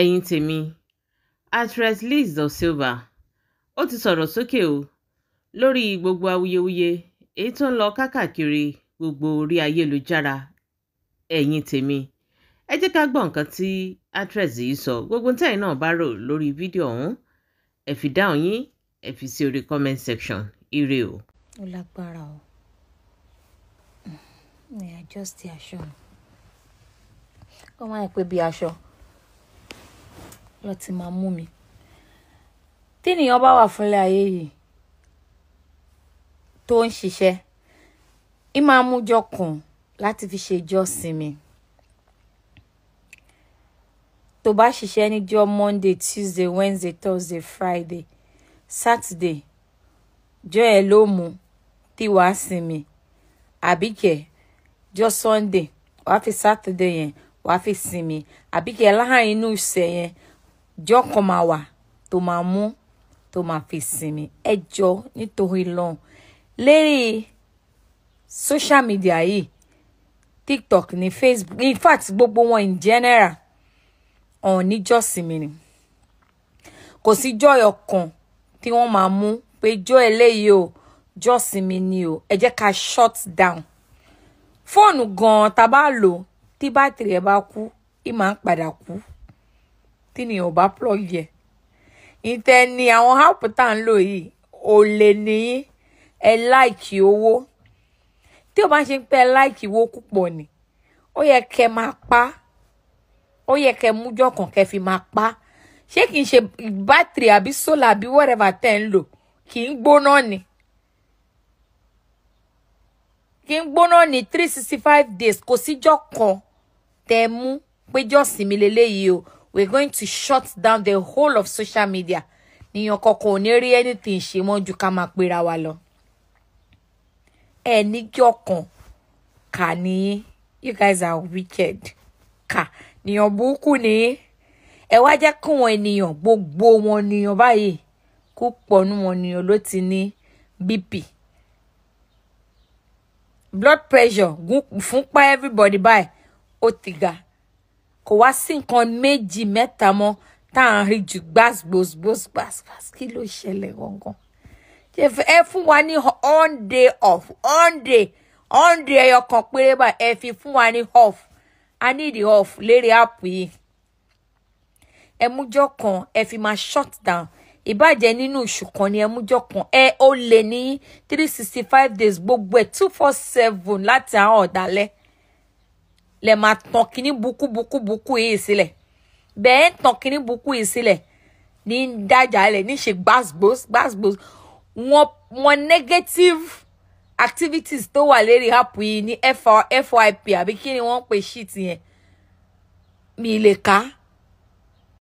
ẹ̀yin tèmi actress Liz da Silva ó ti sọ̀rọ̀ sókè o lórí gbogbo awuyewuye èyí tó ń lọ káàkiri gbogbo orí ayélujára. ẹ̀yin tèmi ẹ jẹ́ ká gbọ́ nǹkan tí actress yìí sọ. Gbogbo tẹ́yin náà bá rò lórí fídíò ọ̀hún ẹ fi dáhùn yín ẹ fi sí orí comment section. Ire o. Ó lágbára o. Ní adjust aṣọ. Ó máa ń pè bí aṣọ lọ ti máa mú mi. Tí ènìyàn bá wà fúnlẹ̀ ayé yìí tó ń ṣiṣẹ́, ì máa mú ọjọ́ kan láti fi ṣe ìjọsìn mi. Tó bá ṣiṣẹ́ níjọ́ Monday, Tuesday, Wednesday, Thursday, Friday, Saturday, jọ́ ẹ ló mú tí wàá sinmi. Àbíkẹ́ jọ́ Sunday wàá fi Saturday yẹn wàá fi sinmi. Àbíkẹ́ láàárín inú ìṣẹ́ yẹn jọ́ kan máa wà tó máa mú tó máa fi sinmi. Ẹ jọ̀ọ́ nítorí Ọlọ́run lérí social media yìí, TikTok ní Facebook, in fact gbogbo wọn in general ọ̀n níjọ́sìn mi ni. Kò sí jọ́yọ̀ kan tí wọ́n máa mú pé jọ́ eléyìí o jọ́sìn mi ni o. Ẹ jẹ́ ká shut down. Fóònù gan-an tá bá lò tí bátìrì ẹ̀ bá kú ì máa ń padà kú tí ni ò bá plug yẹ. Ìtẹ́ ni àwọn app tá ń lò yìí ò lè ní ẹ like owó. Tí o bá ṣe ń pẹ́ like owó púpọ̀ ni ó yẹ kẹ́ máa pa. Ó yẹ kẹ́ mújọ́ kan kẹ́ fi máa pa. Ṣé kìí ṣe bátìrì àbí solar àbí whatever tẹ́ ń lò kì í gbóná ni? Kì í gbóná ní 365 days. Kò síjọ́ kan tẹ́ mú pé jọ́sìn mi leléyìí o. We're going to shut down the whole of social media. Níyàn kankan ò ní rí anything ṣe mọ́ ju ká máa pera wa lọ. Ẹ níjọ́ kan kà ní you guys are wicked. Kà níyàn burúkú ni. Ẹ wá jẹ́ kí wọn ènìyàn gbogbo wọn níyàn báyìí kó pọ̀ nú wọn níyàn ló ti ní BP. Blood pressure fúnpá everybody báyìí ó ti ga. Kò wá sí nǹkan méjì mẹ́ta mọ́ tá à ń rí ju gbàsgbòs. Kí ló ṣẹlẹ̀ gangan? Ẹ fún wa ní one day off. One day ẹyọ kan péré báyìí ẹ fi fún wa ní off. I need the off lérí app yìí. Ẹ mújọ́ kan ẹ fi máa shut down. Ìbàjẹ́ nínú oṣù kan ni ẹ mújọ́ kan. Ẹ ó lè ní 365 days gbogbo ẹ̀ 247 láti àwọn ọ̀dàlẹ̀. Lẹ máa tàn kíní buku yìí sílẹ̀. Bẹ́ẹ̀ tàn kíní buku yìí sílẹ̀ ní dájà lẹ̀ ní ṣe gbàsgbòs. Wọ́n negative activities tó wà lérí app yìí ní FYP àbí kí ni wọ́n pè shit yẹn. Mi lè kà.